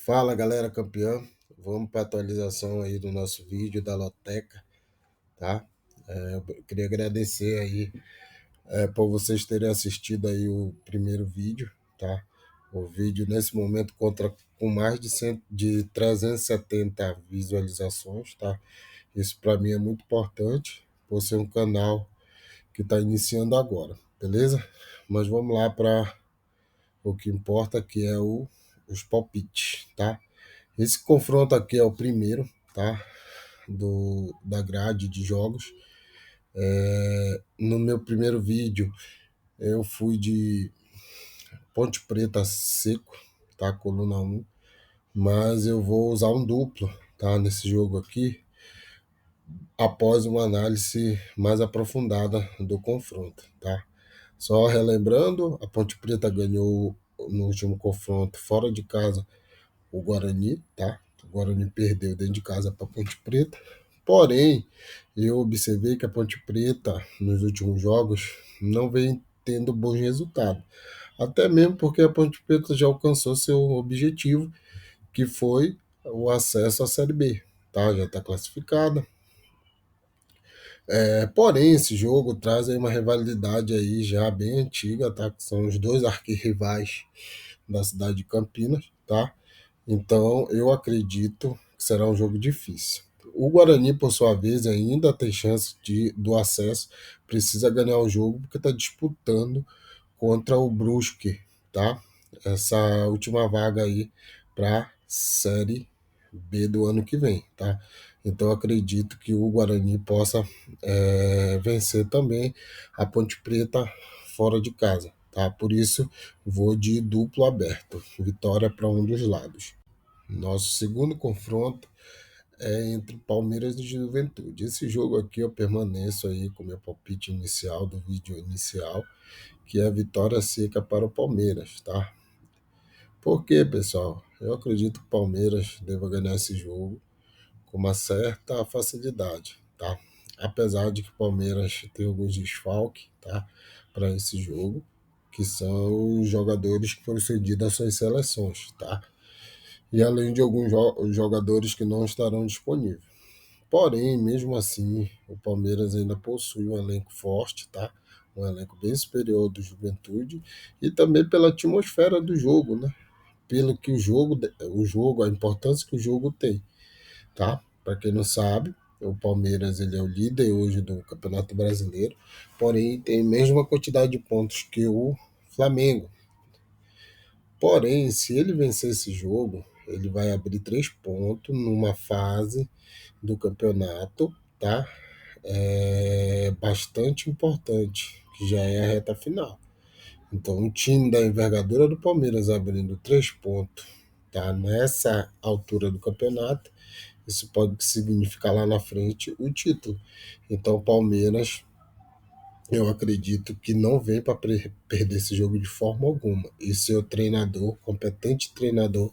Fala galera campeã, vamos para a atualização aí do nosso vídeo da Loteca, tá? Eu queria agradecer aí por vocês terem assistido aí o primeiro vídeo, tá? O vídeo nesse momento conta com mais de 370 visualizações, tá? Isso para mim é muito importante, por ser um canal que está iniciando agora, beleza? Mas vamos lá para o que importa, que é os palpites, tá? Esse confronto aqui é o primeiro, tá? Da grade de jogos. No meu primeiro vídeo, eu fui de Ponte Preta seco, tá? Coluna um, mas eu vou usar um duplo, tá? Nesse jogo aqui, após uma análise mais aprofundada do confronto, tá? Só relembrando, a Ponte Preta ganhou no último confronto fora de casa o Guarani, tá? O Guarani perdeu dentro de casa para a Ponte Preta. Porém, eu observei que a Ponte Preta, nos últimos jogos, não vem tendo bons resultados. Até mesmo porque a Ponte Preta já alcançou seu objetivo, que foi o acesso à Série B. Tá? Já está classificada. Porém, esse jogo traz aí uma rivalidade aí já bem antiga, tá? Que são os dois arquirrivais da cidade de Campinas, tá? Então, eu acredito que será um jogo difícil. O Guarani, por sua vez, ainda tem chance do acesso, precisa ganhar o jogo porque está disputando contra o Brusque, tá? Essa última vaga aí para Série B do ano que vem, tá? Então, eu acredito que o Guarani possa vencer também a Ponte Preta fora de casa, tá? Por isso, vou de duplo aberto, vitória para um dos lados. Nosso segundo confronto é entre Palmeiras e Juventude. Esse jogo aqui eu permaneço aí com meu palpite inicial do vídeo inicial, que é a vitória seca para o Palmeiras, tá? Por quê, pessoal? Eu acredito que o Palmeiras deva ganhar esse jogo com uma certa facilidade, tá? Apesar de que o Palmeiras tem alguns desfalques, tá? Para esse jogo, que são os jogadores que foram cedidos às suas seleções, tá? E além de alguns jogadores que não estarão disponíveis. Porém, mesmo assim, o Palmeiras ainda possui um elenco forte, tá? Um elenco bem superior do Juventude e também pela atmosfera do jogo, né? Pelo que a importância que o jogo tem, tá? Para quem não sabe, o Palmeiras ele é o líder hoje do Campeonato Brasileiro, porém tem a mesma quantidade de pontos que o Flamengo. Porém, se ele vencer esse jogo, ele vai abrir 3 pontos numa fase do campeonato, tá? Bastante importante, que já é a reta final. Então, um time da envergadura do Palmeiras abrindo 3 pontos, tá? Nessa altura do campeonato, isso pode significar lá na frente o título. Então, o Palmeiras, eu acredito que não vem para perder esse jogo de forma alguma. E seu treinador, competente treinador,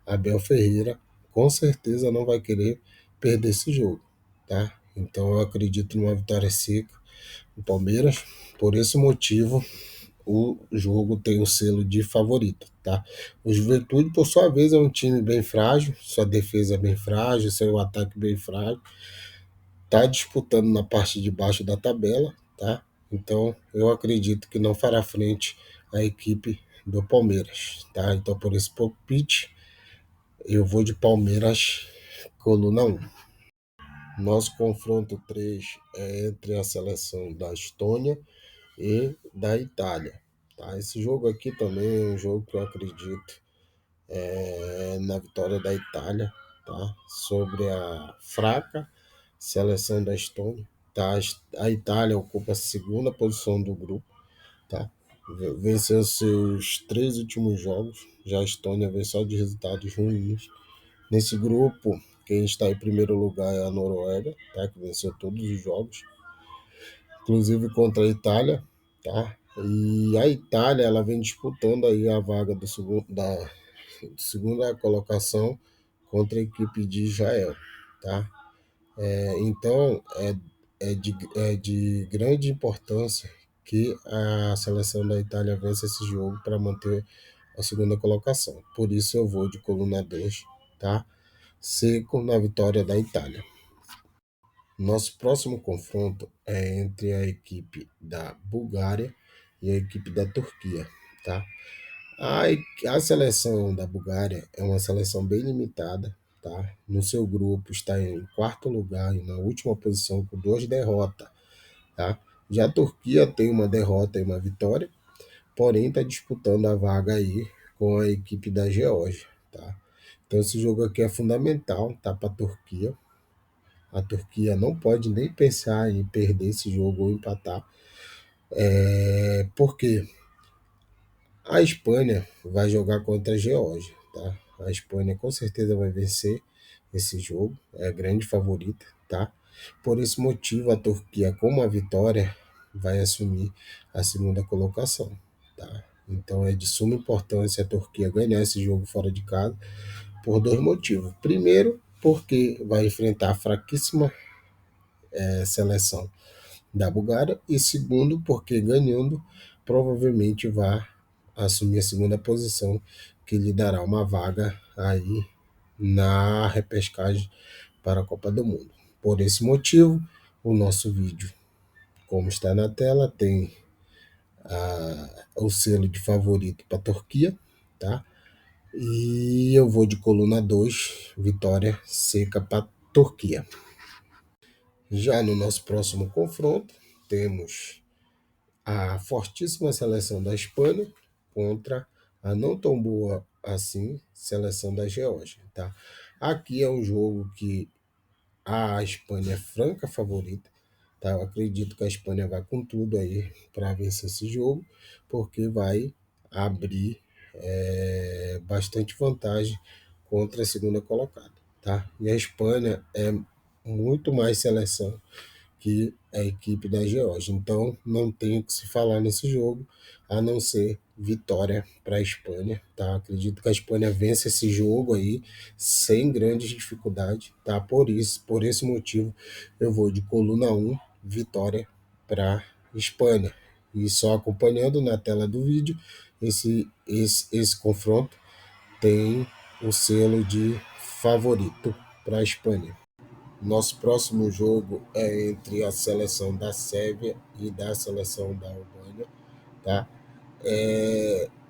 Abel Ferreira, com certeza não vai querer perder esse jogo, tá? Então eu acredito numa vitória seca do Palmeiras. Por esse motivo, o jogo tem o selo de favorito, tá? O Juventude, por sua vez, é um time bem frágil, sua defesa é bem frágil, seu ataque bem frágil, tá disputando na parte de baixo da tabela, tá? Então eu acredito que não fará frente à equipe do Palmeiras, tá? Então por esse palpite eu vou de Palmeiras, coluna um. Nosso confronto 3 é entre a seleção da Estônia e da Itália. Tá? Esse jogo aqui também é um jogo que eu acredito na vitória da Itália, tá? Sobre a fraca seleção da Estônia. Tá? A Itália ocupa a segunda posição do grupo. Tá? Venceu seus 3 últimos jogos, já a Estônia vem só de resultados ruins. Nesse grupo, quem está em primeiro lugar é a Noruega, tá? Que venceu todos os jogos, inclusive contra a Itália, tá? E a Itália ela vem disputando aí a vaga da segunda colocação contra a equipe de Israel, tá? Então é de grande importância que a seleção da Itália vença esse jogo para manter a segunda colocação. Por isso eu vou de coluna 2, tá? Seco na vitória da Itália. Nosso próximo confronto é entre a equipe da Bulgária e a equipe da Turquia, tá? A, a seleção da Bulgária é uma seleção bem limitada, tá? No seu grupo está em quarto lugar e na última posição com duas derrotas, tá? Já a Turquia tem uma derrota e uma vitória, porém está disputando a vaga aí com a equipe da Geórgia, tá? Então esse jogo aqui é fundamental, tá? Para a Turquia. A Turquia não pode nem pensar em perder esse jogo ou empatar, porque a Espanha vai jogar contra a Geórgia, tá? A Espanha com certeza vai vencer esse jogo, é a grande favorita, tá? Por esse motivo, a Turquia, com uma vitória, vai assumir a segunda colocação, tá? Então é de suma importância a Turquia ganhar esse jogo fora de casa por dois motivos. Primeiro, porque vai enfrentar a fraquíssima seleção da Bulgária, e segundo, porque ganhando, provavelmente vai assumir a segunda posição, que lhe dará uma vaga aí na repescagem para a Copa do Mundo. Por esse motivo, o nosso vídeo, como está na tela, tem o selo de favorito para a Turquia, tá? E eu vou de coluna 2, vitória seca para a Turquia. Já no nosso próximo confronto, temos a fortíssima seleção da Espanha contra a não tão boa assim seleção da Geórgia, tá? Aqui é um jogo que a Espanha é franca favorita, tá? Eu acredito que a Espanha vai com tudo aí para vencer esse jogo, porque vai abrir bastante vantagem contra a segunda colocada, tá? E a Espanha é muito mais seleção que é a equipe da Geórgia. Então, não tem o que se falar nesse jogo, a não ser vitória para a Espanha, tá? Acredito que a Espanha vence esse jogo aí sem grandes dificuldades, tá? Por esse motivo, eu vou de coluna 1, vitória para Espanha. E só acompanhando na tela do vídeo, esse confronto tem o selo de favorito para a Espanha. Nosso próximo jogo é entre a seleção da Sérvia e da seleção da Albânia, tá?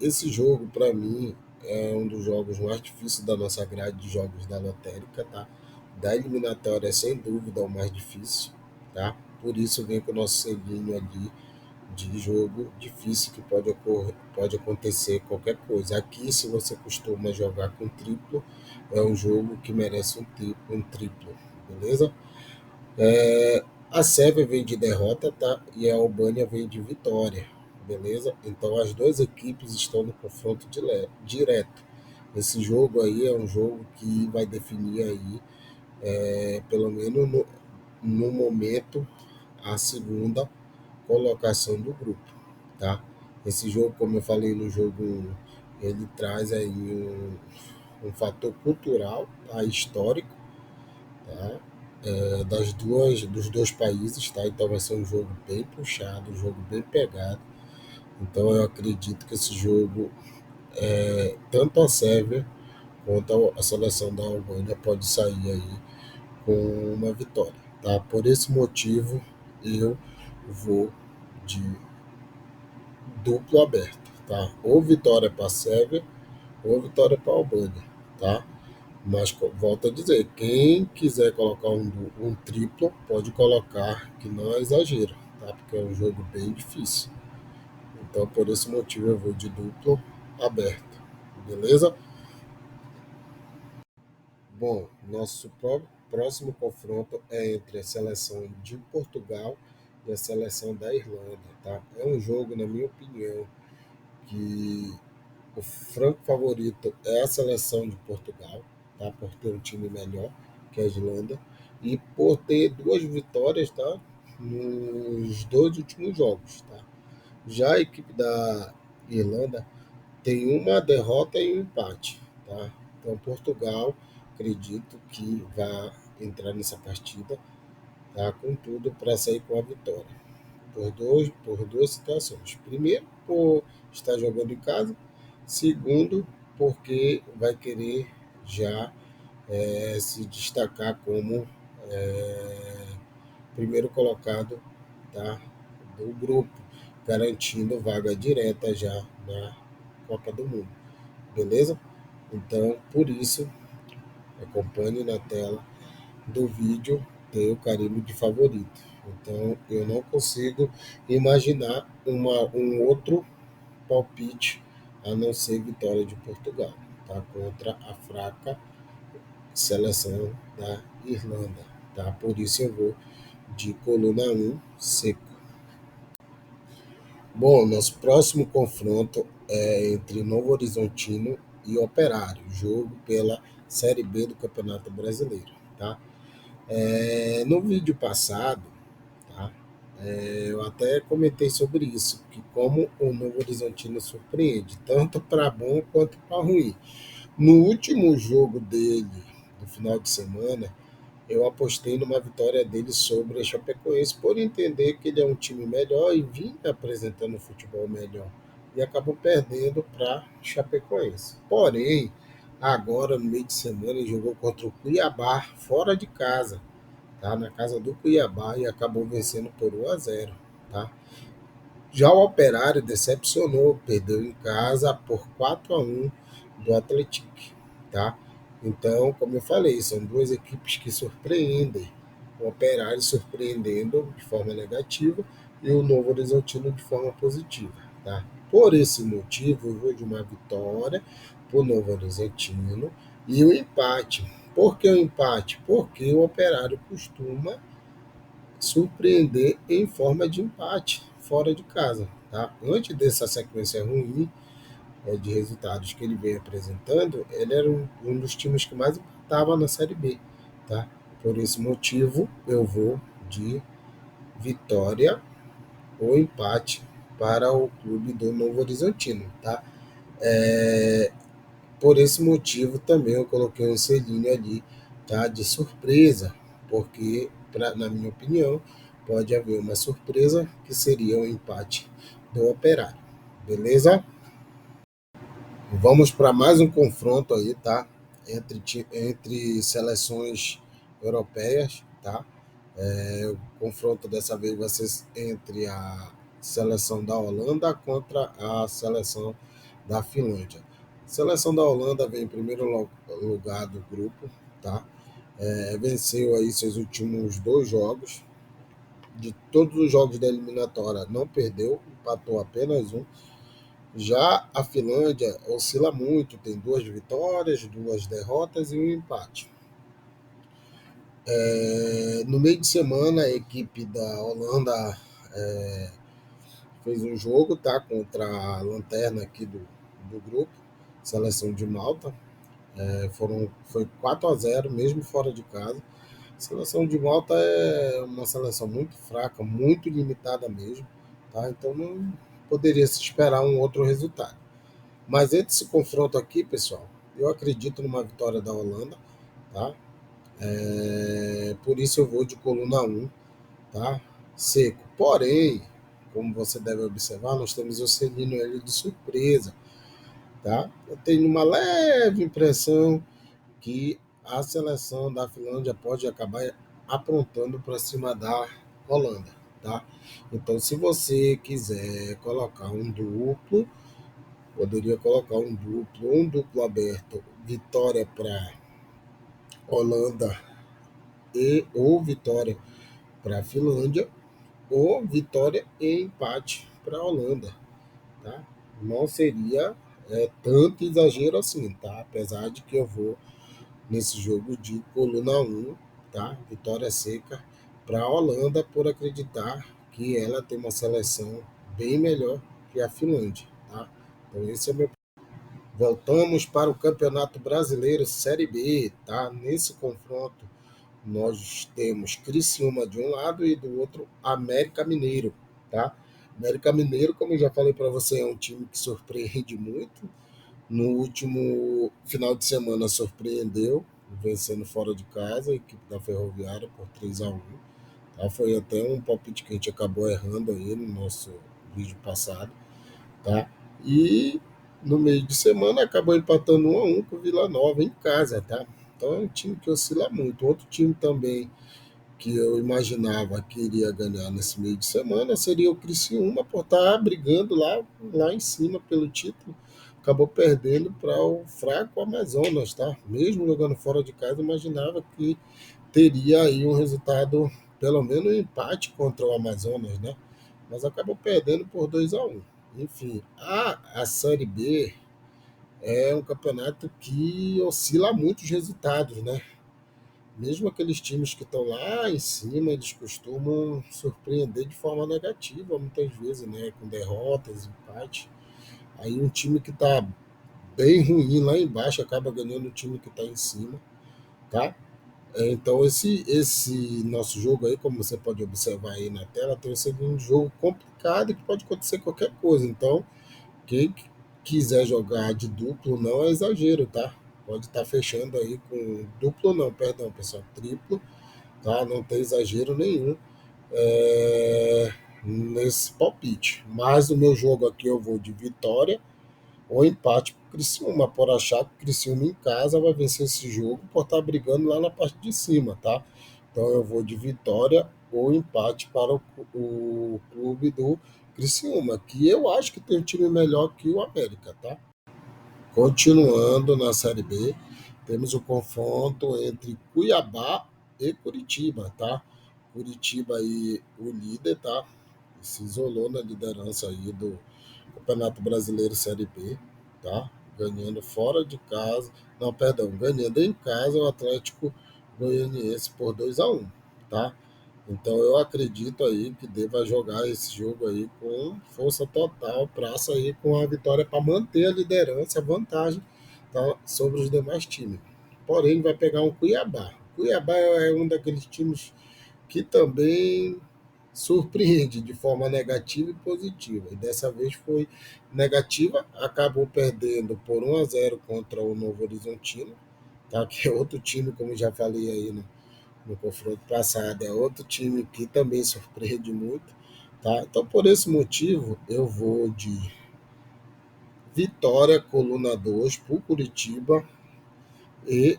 Esse jogo, para mim, é um dos jogos mais difíceis da nossa grade de jogos da lotérica, tá? Da eliminatória, sem dúvida, é o mais difícil, tá? Por isso vem com o nosso selinho ali de jogo difícil que pode ocorrer, pode acontecer qualquer coisa. Aqui, se você costuma jogar com triplo, é um jogo que merece um triplo, beleza? A Sérvia vem de derrota, tá? E a Albânia vem de vitória, beleza? Então as duas equipes estão no confronto direto. Esse jogo aí é um jogo que vai definir aí, pelo menos no momento, a segunda colocação do grupo, tá? Esse jogo, como eu falei no jogo 1, ele traz aí um fator cultural, tá? Histórico, tá? Dos dois países, tá? Então vai ser um jogo bem puxado, um jogo bem pegado. Então eu acredito que esse jogo, tanto a Sérvia quanto a seleção da Albânia pode sair aí com uma vitória, tá? Por esse motivo eu vou de duplo aberto, tá? Ou vitória para a Sérvia ou vitória para a Albânia, tá? Mas volto a dizer, quem quiser colocar um triplo, pode colocar, que não é exagero, tá? Porque é um jogo bem difícil. Então, por esse motivo, eu vou de duplo aberto, beleza? Bom, nosso próximo confronto é entre a seleção de Portugal e a seleção da Irlanda, tá? É um jogo, na minha opinião, que o franco favorito é a seleção de Portugal, tá? Por ter um time melhor que a Irlanda e por ter duas vitórias, tá? Nos dois últimos jogos, tá? Já a equipe da Irlanda tem uma derrota e um empate, tá? Então Portugal, acredito que vai entrar nessa partida, tá? Com tudo para sair com a vitória. Por duas situações. Primeiro, por estar jogando em casa, Segundo, porque vai querer já se destacar como é, primeiro colocado, tá, do grupo, garantindo vaga direta já na Copa do Mundo, beleza? Então, por isso, acompanhe na tela do vídeo, tem o carimbo de favorito. Então, eu não consigo imaginar um outro palpite a não ser vitória de Portugal, tá? Contra a fraca seleção da Irlanda, tá? Por isso eu vou de coluna um seco. Bom, nosso próximo confronto é entre Novo Horizontino e Operário, jogo pela Série B do Campeonato Brasileiro, tá? No vídeo passado, tá? Eu até comentei sobre isso, que como o Novo Horizontino surpreende, tanto para bom quanto para ruim. No último jogo dele, do final de semana, eu apostei numa vitória dele sobre a Chapecoense, por entender que ele é um time melhor e vinha apresentando um futebol melhor. E acabou perdendo para Chapecoense. Porém, agora no meio de semana ele jogou contra o Cuiabá fora de casa, tá? Na casa do Cuiabá e acabou vencendo por 1-0, tá? Já o Operário decepcionou, perdeu em casa por 4-1 do Atlético, tá? Então, como eu falei, são duas equipes que surpreendem. O Operário surpreendendo de forma negativa e o Novo Horizontino de forma positiva, tá? Por esse motivo, eu vou de uma vitória para o Novo Horizontino e o empate. Por que o empate? Porque o Operário costuma surpreender em forma de empate fora de casa. Tá? Antes dessa sequência ruim de resultados que ele veio apresentando, ele era um dos times que mais empatava na Série B. Tá? Por esse motivo, eu vou de vitória ou empate para o clube do Novo Horizontino. Tá? Por esse motivo, também eu coloquei um selinho ali, tá, de surpresa, porque, na minha opinião, pode haver uma surpresa que seria o empate do Operário. Beleza? Vamos para mais um confronto aí, tá? Entre seleções europeias, tá? O confronto dessa vez vai ser entre a seleção da Holanda contra a seleção da Finlândia. A seleção da Holanda vem em primeiro lugar do grupo, tá? Venceu aí seus últimos dois jogos. De todos os jogos da eliminatória, não perdeu, empatou apenas um. Já a Finlândia oscila muito, tem duas vitórias, duas derrotas e um empate. No meio de semana, a equipe da Holanda fez um jogo, tá, contra a lanterna aqui do grupo, seleção de Malta. Foi 4-0, mesmo fora de casa. A seleção de Malta é uma seleção muito fraca, muito limitada mesmo, tá? Então não poderia se esperar um outro resultado. Mas entre esse confronto aqui, pessoal, eu acredito numa vitória da Holanda, tá? Por isso eu vou de coluna um, tá? Seco. Porém, como você deve observar, nós temos o selinho ali de surpresa, tá? Eu tenho uma leve impressão que a seleção da Finlândia pode acabar aprontando para cima da Holanda, tá? Então, se você quiser colocar um duplo, poderia colocar um duplo aberto, vitória para Holanda e ou vitória para a Finlândia, ou vitória e empate para a Holanda, tá? Não seria tanto exagero assim, tá? Apesar de que eu vou nesse jogo de coluna um, tá? Vitória seca para a Holanda por acreditar que ela tem uma seleção bem melhor que a Finlândia, tá? Então esse é meu. Voltamos para o Campeonato Brasileiro Série B, tá? Nesse confronto nós temos Criciúma de um lado e do outro América Mineiro, tá? América Mineiro, como eu já falei para você, é um time que surpreende muito. No último final de semana surpreendeu, vencendo fora de casa a equipe da Ferroviária por 3-1. Tá? Foi até um palpite que a gente acabou errando aí no nosso vídeo passado. Tá? E no meio de semana acabou empatando 1-1 com o Vila Nova em casa, tá? Então é um time que oscila muito. Outro time também que eu imaginava que iria ganhar nesse meio de semana seria o Criciúma, por estar brigando lá em cima pelo título. Acabou perdendo para o fraco Amazonas, tá? Mesmo jogando fora de casa, eu imaginava que teria aí um resultado, pelo menos um empate contra o Amazonas, né? Mas acabou perdendo por 2-1. Enfim, a Série B é um campeonato que oscila muito os resultados, né? Mesmo aqueles times que estão lá em cima, eles costumam surpreender de forma negativa, muitas vezes, né? Com derrotas, empate. Aí um time que está bem ruim lá embaixo acaba ganhando o time que está em cima, tá? Então esse nosso jogo aí, como você pode observar aí na tela, tem sido um jogo complicado que pode acontecer qualquer coisa. Então, quem quiser jogar de duplo não é exagero, tá? Pode estar fechando aí com duplo não, perdão, pessoal, triplo, tá? Não tem exagero nenhum nesse palpite. Mas o meu jogo aqui eu vou de vitória ou empate para o Criciúma, por achar que o Criciúma em casa vai vencer esse jogo por estar brigando lá na parte de cima, tá? Então eu vou de vitória ou empate para o clube do Criciúma, que eu acho que tem um time melhor que o América, tá? Continuando na Série B, temos o confronto entre Cuiabá e Curitiba, tá? Curitiba aí, o líder, tá? Se isolou na liderança aí do Campeonato Brasileiro Série B, tá? Ganhando fora de casa, não, perdão, ganhando em casa o Atlético Goianiense por 2-1, tá? Então eu acredito aí que deva jogar esse jogo aí com força total para sair com a vitória para manter a liderança, a vantagem, tá, sobre os demais times. Porém, vai pegar um Cuiabá. Cuiabá é um daqueles times que também surpreende de forma negativa e positiva. E dessa vez foi negativa, acabou perdendo por 1-0 contra o Novo Horizontino, tá? Que é outro time, como já falei aí no confronto passado, é outro time que também surpreende muito. Tá? Então, por esse motivo, eu vou de vitória, coluna 2 para o Curitiba e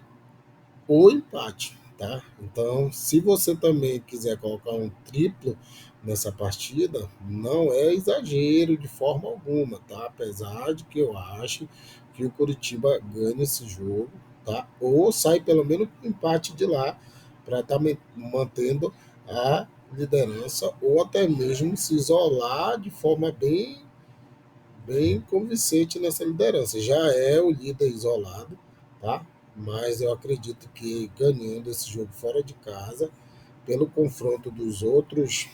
ou empate, tá? Então, se você também quiser colocar um triplo nessa partida, não é exagero de forma alguma, tá? Apesar de que eu acho que o Curitiba ganha esse jogo, tá? Ou sai pelo menos com empate de lá para estar mantendo a liderança ou até mesmo se isolar de forma bem convincente nessa liderança. Já é o líder isolado, tá? Mas eu acredito que ganhando esse jogo fora de casa, pelo confronto dos outros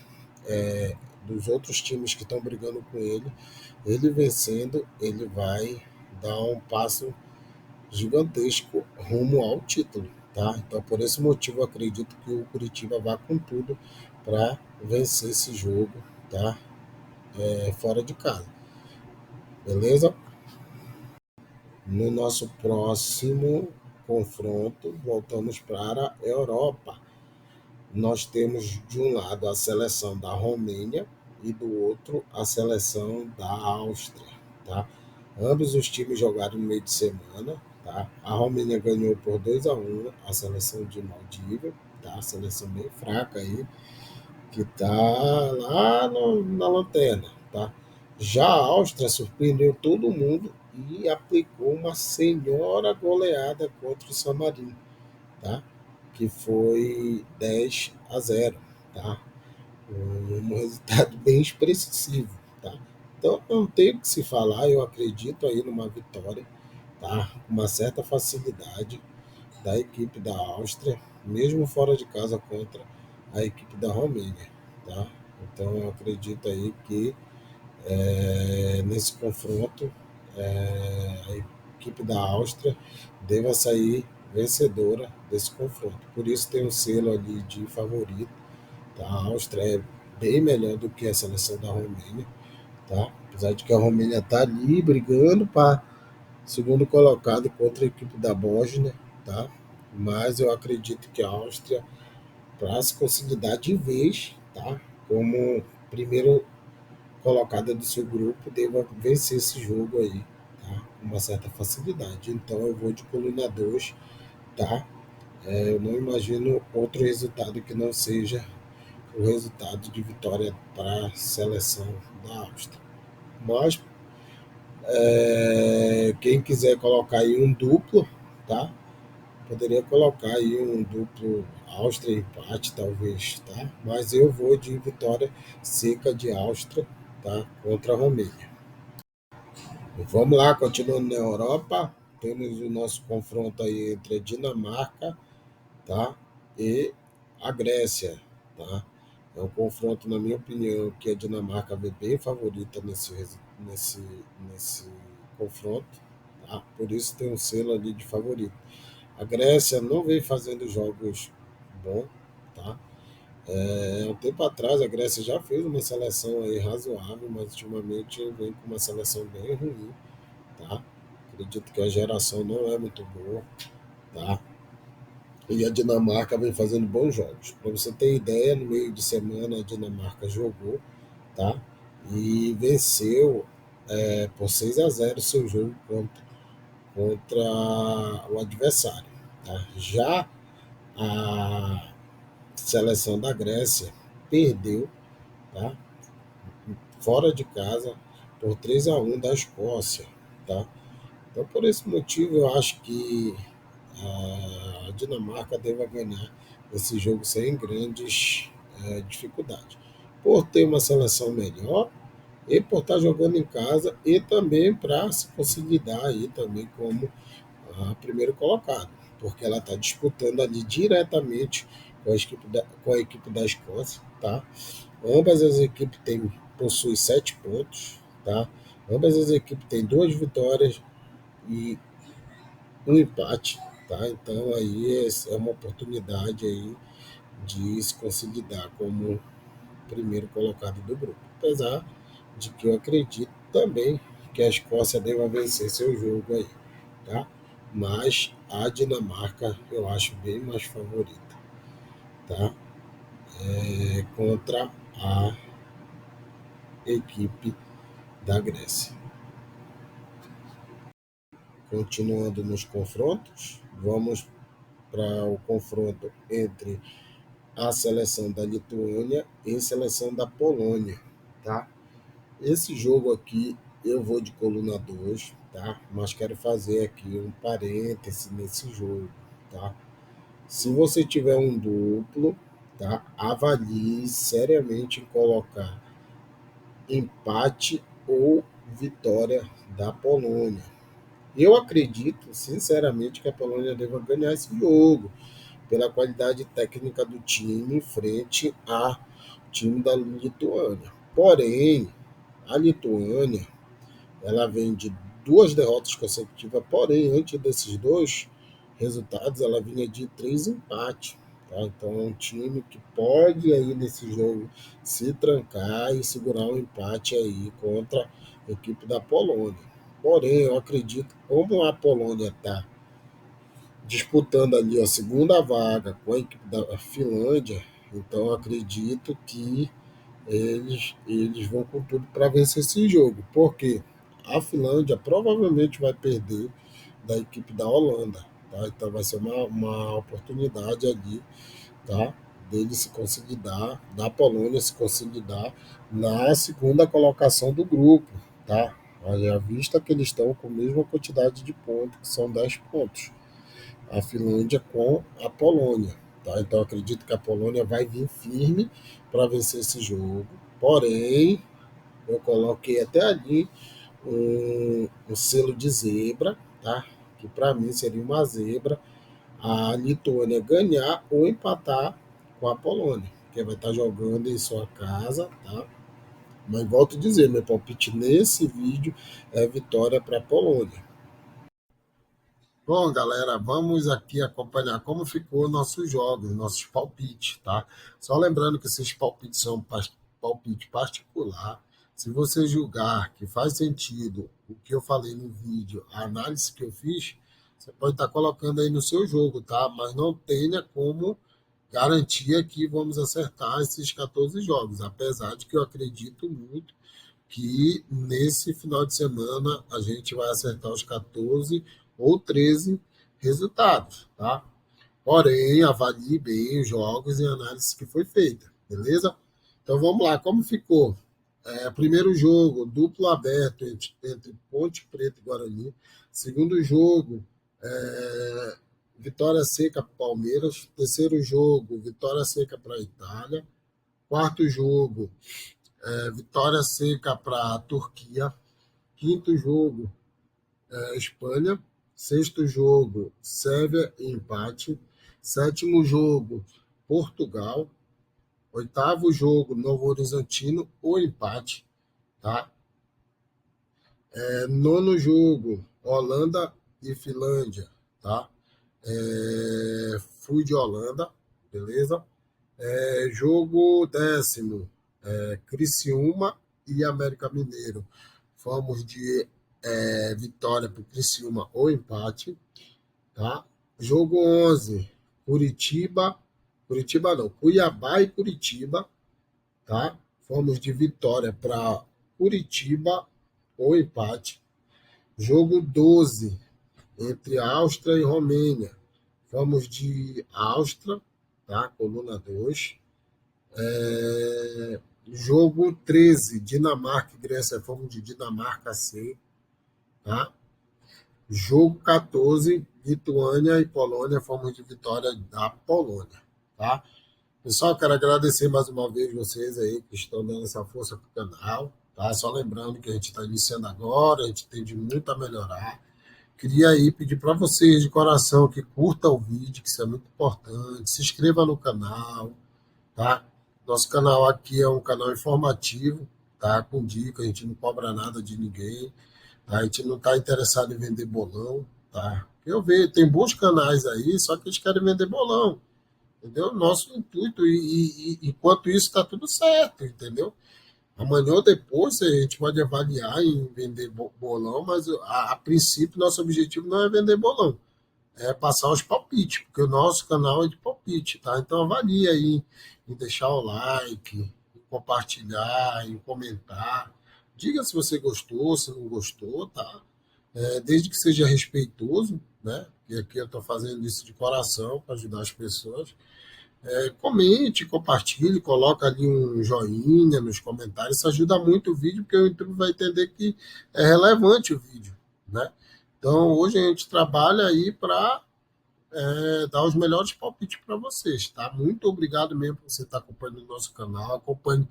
times que estão brigando com ele vencendo, ele vai dar um passo gigantesco rumo ao título, tá? Então, por esse motivo, eu acredito que o Curitiba vai com tudo para vencer esse jogo, tá? Fora de casa, beleza? No nosso próximo confronto, voltamos para a Europa. Nós temos de um lado a seleção da Romênia e do outro a seleção da Áustria, tá? Ambos os times jogaram no meio de semana, tá? A Romênia ganhou por 2-1 a seleção de Maldívia, tá? A seleção bem fraca aí, que tá lá na lanterna, tá? Já a Áustria surpreendeu todo mundo e aplicou uma senhora goleada contra o San Marino, tá? Que foi 10-0, tá? Um resultado bem expressivo, tá? Então não tem o que se falar, eu acredito aí numa vitória, tá? Uma certa facilidade da equipe da Áustria, mesmo fora de casa contra a equipe da Romênia, tá? Então eu acredito aí que nesse confronto a equipe da Áustria deva sair vencedora desse confronto. Por isso tem um selo ali de favorito, tá? A Áustria é bem melhor do que a seleção da Romênia, tá? Apesar de que a Romênia está ali brigando para segundo colocado contra a equipe da Bósnia, tá? Mas eu acredito que a Áustria, para se consolidar de vez, tá? Como primeiro colocada do seu grupo, deva vencer esse jogo aí, tá? uma certa facilidade. Então eu vou de coluna 2, tá? Eu não imagino outro resultado que não seja o resultado de vitória para a seleção da Áustria. Mas quem quiser colocar aí um duplo, tá? Poderia colocar aí um duplo Áustria empate, talvez, tá? Mas eu vou de vitória seca de Áustria, tá? Contra a Romênia. Vamos lá, continuando na Europa, temos o nosso confronto aí entre a Dinamarca, tá? E a Grécia, tá? É um confronto, na minha opinião, que a Dinamarca vê bem favorita nesse, nesse confronto, tá? Por isso tem um selo ali de favorito. A Grécia não vem fazendo jogos bons, tá? Um tempo atrás a Grécia já fez uma seleção aí razoável, mas ultimamente vem com uma seleção bem ruim, tá? Acredito que a geração não é muito boa, tá? E a Dinamarca vem fazendo bons jogos. Para você ter ideia, no meio de semana a Dinamarca jogou, tá? E venceu por 6-0 seu jogo contra o adversário, tá? Já a seleção da Grécia perdeu, tá? Fora de casa por 3-1 da Escócia, tá? Então, por esse motivo, eu acho que a Dinamarca deva ganhar esse jogo sem grandes dificuldades. Por ter uma seleção melhor e por estar jogando em casa e também para se consolidar aí também como a primeiro colocado, porque ela está disputando ali diretamente com a equipe da Escócia, tá? Ambas as equipes possuem 7 pontos, tá? Ambas as equipes têm 2 vitórias e um empate, tá? Então aí é uma oportunidade aí de se consolidar como primeiro colocado do grupo. Apesar de que eu acredito também que a Escócia deva vencer seu jogo aí, tá? Mas a Dinamarca eu acho bem mais favorita, tá? Contra a equipe da Grécia. Continuando nos confrontos, vamos para o confronto entre a seleção da Lituânia e a seleção da Polônia, tá? Esse jogo aqui eu vou de coluna 2, tá? Mas quero fazer aqui um parêntese nesse jogo, tá? Se você tiver um duplo, tá? Avalie seriamente em colocar empate ou vitória da Polônia. Eu acredito, sinceramente, que a Polônia deva ganhar esse jogo pela qualidade técnica do time frente ao time da Lituânia. Porém, a Lituânia ela vem de 2 derrotas consecutivas, porém, antes desses dois resultados, ela vinha de 3 empates. Tá? Então, é um time que pode aí nesse jogo se trancar e segurar um empate aí contra a equipe da Polônia. Porém, eu acredito, como a Polônia está disputando ali a segunda vaga com a equipe da Finlândia, então eu acredito que eles vão com tudo para vencer esse jogo, porque a Finlândia provavelmente vai perder da equipe da Holanda, tá? Então vai ser uma oportunidade ali, tá? Dele se consolidar, da Polônia se consolidar na segunda colocação do grupo, tá? À vista que eles estão com a mesma quantidade de pontos, que são 10 pontos a Finlândia com a Polônia. Tá? Então acredito que a Polônia vai vir firme para vencer esse jogo. Porém, eu coloquei até ali um selo de zebra, tá? Que para mim seria uma zebra a Lituânia ganhar ou empatar com a Polônia, que vai estar jogando em sua casa, tá? Mas volto a dizer, meu palpite nesse vídeo é vitória para a Polônia. Bom, galera, vamos aqui acompanhar como ficou nossos jogos, nossos palpites, tá? Só lembrando que esses palpites são palpite particular. Se você julgar que faz sentido o que eu falei no vídeo, a análise que eu fiz, você pode estar colocando aí no seu jogo, tá? Mas não tenha como garantia que vamos acertar esses 14 jogos, apesar de que eu acredito muito que nesse final de semana a gente vai acertar os 14 ou 13 resultados, tá? Porém, avalie bem os jogos e a análise que foi feita, beleza? Então vamos lá, como ficou? Primeiro jogo, duplo aberto entre Ponte Preta e Guarani. Segundo jogo, vitória seca para Palmeiras. Terceiro jogo, vitória seca para a Itália. Quarto jogo, vitória seca para a Turquia. Quinto jogo, Espanha. Sexto jogo, Sérvia e empate. Sétimo jogo, Portugal. Oitavo jogo, Novo Horizontino, ou empate. Tá? Nono jogo, Holanda e Finlândia. Tá? Fui de Holanda, beleza? Jogo décimo, Criciúma e América Mineiro. Fomos de vitória para o Criciúma ou empate. Tá? Jogo 11, Cuiabá e Curitiba. Tá? Fomos de vitória para Curitiba ou empate. Jogo 12, entre Áustria e Romênia. Fomos de Áustria, tá? Coluna 2. Jogo 13, Dinamarca e Grécia. Fomos de Dinamarca C. Tá? Jogo 14, Lituânia e Polônia. Fomos de vitória da Polônia. Tá? Pessoal, quero agradecer mais uma vez vocês aí que estão dando essa força para o canal. Tá? Só lembrando que a gente está iniciando agora, a gente tem de muito a melhorar. Queria aí pedir para vocês de coração que curta o vídeo, que isso é muito importante. Se inscreva no canal, tá? Nosso canal aqui é um canal informativo, tá? Com dica, a gente não cobra nada de ninguém, tá? A gente não está interessado em vender bolão, tá? Eu vejo, tem bons canais aí, só que eles querem vender bolão, entendeu? Nosso intuito, enquanto isso está tudo certo, entendeu? Amanhã ou depois a gente pode avaliar em vender bolão, mas a princípio nosso objetivo não é vender bolão, é passar os palpites, porque o nosso canal é de palpite, tá? Então avalie aí em deixar o like, em compartilhar, em comentar. Diga se você gostou, se não gostou, tá? Desde que seja respeitoso, né? E aqui eu estou fazendo isso de coração para ajudar as pessoas. Comente, compartilhe, coloca ali um joinha nos comentários, isso ajuda muito o vídeo, porque o YouTube vai entender que é relevante o vídeo, né? Então, hoje a gente trabalha aí para dar os melhores palpites para vocês, tá? Muito obrigado mesmo por você estar acompanhando o nosso canal, acompanhe.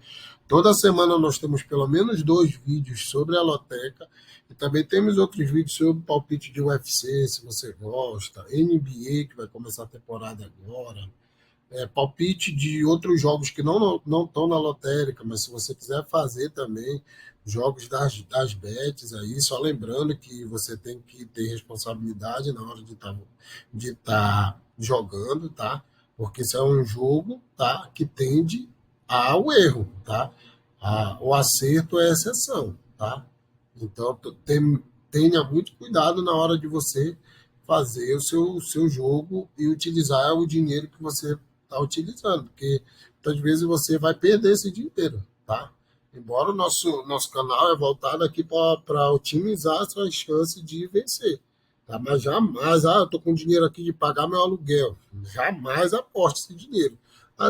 Toda semana nós temos pelo menos 2 vídeos sobre a loteca, e também temos outros vídeos sobre palpite de UFC, se você gosta, NBA, que vai começar a temporada agora, palpite de outros jogos que não estão na lotérica, mas se você quiser fazer também jogos das bets aí, só lembrando que você tem que ter responsabilidade na hora de tá jogando, tá? Porque isso é um jogo, tá, que tende ao erro, tá? O acerto é exceção, tá? Então, tenha muito cuidado na hora de você fazer o seu jogo e utilizar o dinheiro que você está utilizando, porque muitas vezes você vai perder esse dinheiro, tá? Embora o nosso canal é voltado aqui para otimizar as suas chances de vencer, tá? Mas jamais, eu tô com dinheiro aqui de pagar meu aluguel, jamais aposte esse dinheiro.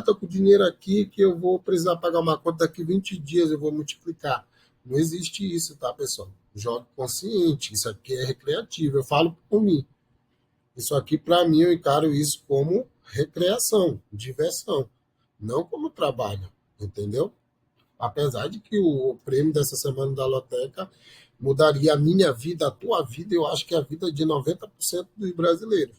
Tô com dinheiro aqui que eu vou precisar pagar uma conta daqui 20 dias, eu vou multiplicar. Não existe isso, tá, pessoal? Jogue consciente, isso aqui é recreativo, eu falo por mim. Isso aqui, para mim, eu encaro isso como recreação, diversão, não como trabalho, entendeu? Apesar de que o prêmio dessa semana da Loteca mudaria a minha vida, a tua vida, eu acho que a vida de 90% dos brasileiros,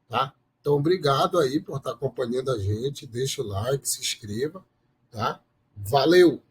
tá? Então, obrigado aí por estar acompanhando a gente, deixa o like, se inscreva, tá? Valeu!